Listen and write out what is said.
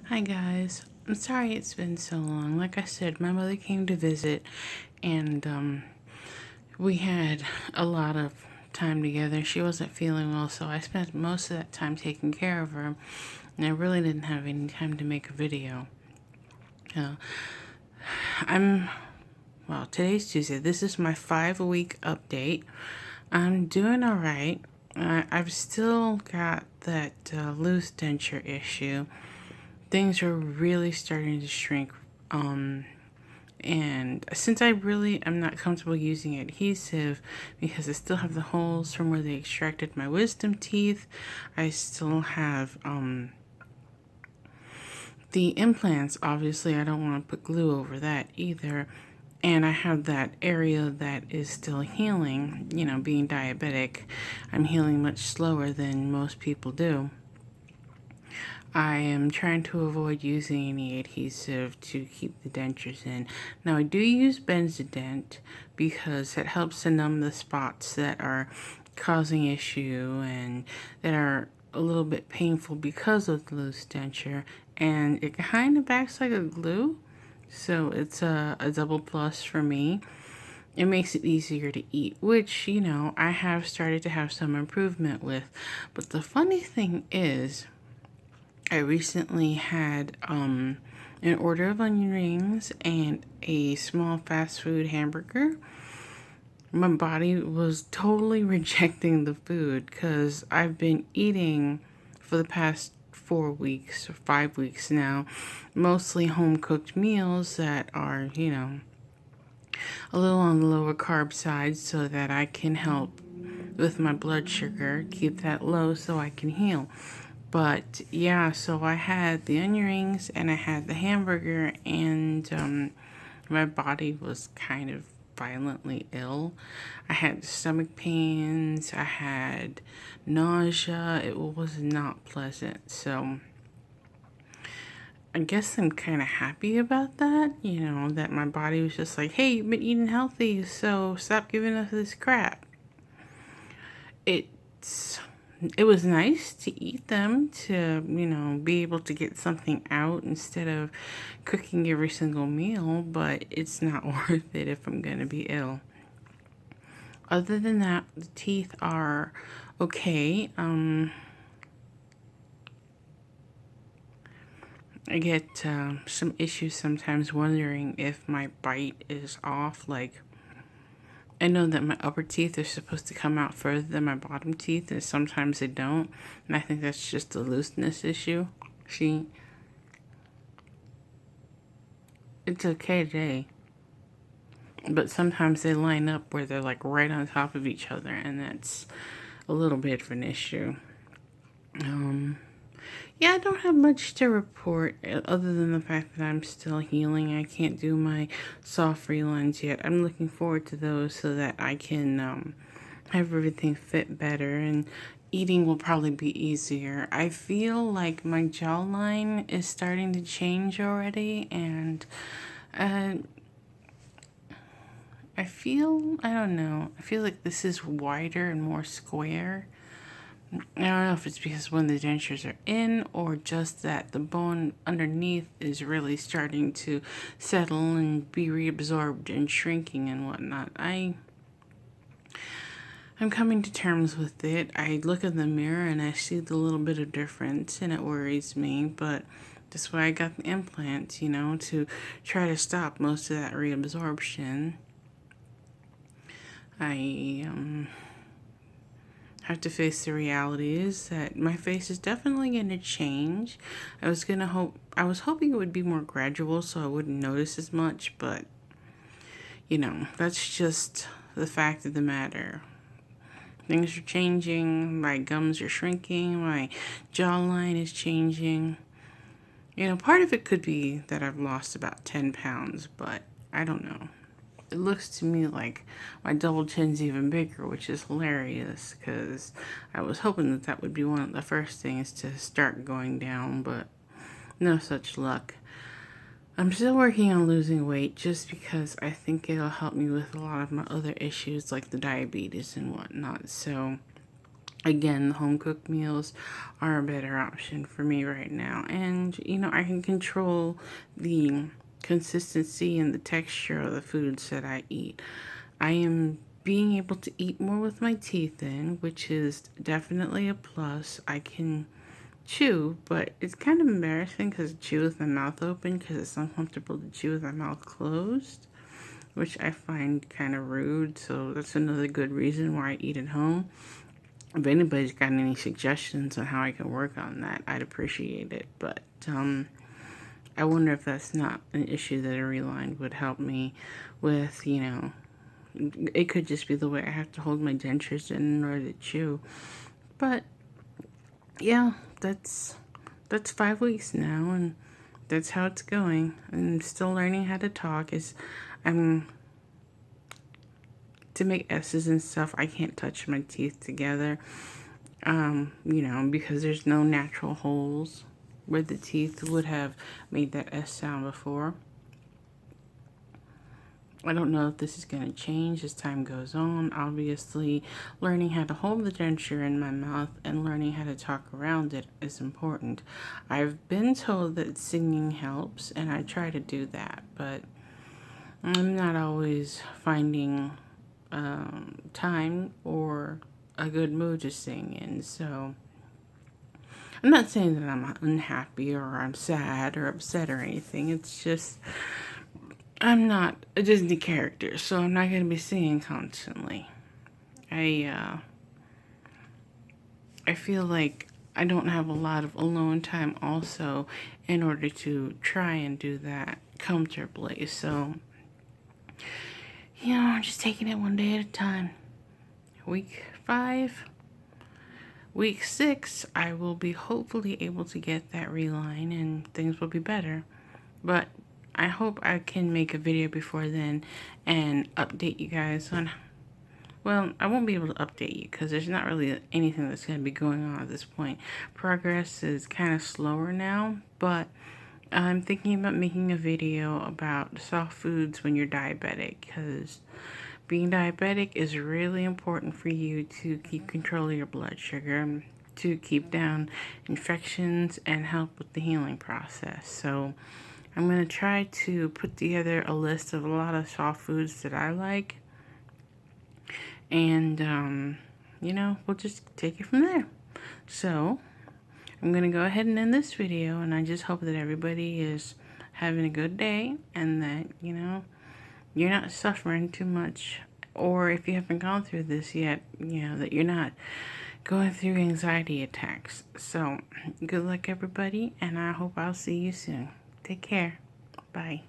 Hi guys. I'm sorry it's been so long. Like I said, my mother came to visit and we had a lot of time together. She wasn't feeling well, so I spent most of that time taking care of her and I really didn't have any time to make a video. Uh, I'm today's Tuesday. This is my 5-week update. I'm doing all right. I've still got that loose denture issue. Things are really starting to shrink. And since I really am not comfortable using adhesive because I still have the holes from where they extracted my wisdom teeth, I still have the implants. Obviously, I don't want to put glue over that either. And I have that area that is still healing. Being diabetic, I'm healing much slower than most people do. I am trying to avoid using any adhesive to keep the dentures in. Now I do use Benzodent because it helps to numb the spots that are causing issue and that are a little bit painful because of the loose denture, and it kind of acts like a glue, so it's a double plus for me. It makes it easier to eat, which, I have started to have some improvement with. But the funny thing is, I recently had an order of onion rings and a small fast food hamburger. My body was totally rejecting the food because I've been eating for the past 4 weeks or 5 weeks now, mostly home cooked meals that are, a little on the lower carb side so that I can help with my blood sugar, keep that low so I can heal. But yeah, so I had the onion rings and I had the hamburger, and my body was kind of violently ill. I had stomach pains, I had nausea. It was not pleasant. So I guess I'm kind of happy about that, that my body was just like, hey, you've been eating healthy, so stop giving us this crap. It's it was nice to eat them, to, be able to get something out instead of cooking every single meal, but it's not worth it if I'm going to be ill. Other than that, the teeth are okay. I get some issues sometimes wondering if my bite is off. Like, I know that my upper teeth are supposed to come out further than my bottom teeth, and sometimes they don't. And I think that's just a looseness issue. See, it's okay today. But sometimes they line up where they're like right on top of each other, and that's a little bit of an issue. Um, yeah, I don't have much to report other than the fact that I'm still healing. I can't do my soft relines yet. I'm looking forward to those so that I can have everything fit better, and eating will probably be easier. I feel like my jawline is starting to change already, and uh, I don't know, I feel like this is wider and more square. I don't know if it's because when the dentures are in or just that the bone underneath is really starting to settle and be reabsorbed and shrinking and whatnot. I'm coming to terms with it. I look in the mirror and I see the little bit of difference, and it worries me, but that's why I got the implants, to try to stop most of that reabsorption. I have to face the reality is that my face is definitely going to change. I was hoping it would be more gradual so I wouldn't notice as much, but that's just the fact of the matter. Things are changing, my gums are shrinking, my jawline is changing. Part of it could be that I've lost about 10 pounds, but I don't know. It looks to me like my double chin's even bigger, which is hilarious because I was hoping that that would be one of the first things to start going down, but no such luck. I'm still working on losing weight just because I think it'll help me with a lot of my other issues like the diabetes and whatnot. So Again, the home cooked meals are a better option for me right now. And, I can control the consistency and the texture of the foods that I eat. I am being able to eat more with my teeth in, which is definitely a plus. I can chew, but it's kind of embarrassing because I chew with my mouth open because it's uncomfortable to chew with my mouth closed, which I find kind of rude. So that's another good reason why I eat at home. If anybody's got any suggestions on how I can work on that, I'd appreciate it. But I wonder if that's not an issue that a reline would help me with. It could just be the way I have to hold my dentures in order to chew. But yeah, that's 5 weeks now, and that's how it's going. I'm still learning how to talk. I'm to make S's and stuff. I can't touch my teeth together, because there's no natural holes where the teeth would have made that S sound before. I don't know if this is going to change as time goes on. Obviously, learning how to hold the denture in my mouth and learning how to talk around it is important. I've been told that singing helps, and I try to do that, but I'm not always finding time or a good mood to sing in. So I'm not saying that I'm unhappy or I'm sad or upset or anything. It's just I'm not a Disney character, so I'm not going to be singing constantly. I feel like I don't have a lot of alone time also in order to try and do that comfortably. So, I'm just taking it one day at a time. Week 5, week 6, I will be hopefully able to get that reline and things will be better. But I hope I can make a video before then and update you guys on. Well, I won't be able to update you because there's not really anything that's going to be going on at this point. Progress is kind of slower now, but I'm thinking about making a video about soft foods when you're diabetic, because being diabetic is really important for you to keep control of your blood sugar, to keep down infections, and help with the healing process. So I'm going to try to put together a list of a lot of soft foods that I like. And, we'll just take it from there. So I'm going to go ahead and end this video. And I just hope that everybody is having a good day and that, you're not suffering too much. Or if you haven't gone through this yet, that you're not going through anxiety attacks. So good luck, everybody. And I hope I'll see you soon. Take care. Bye.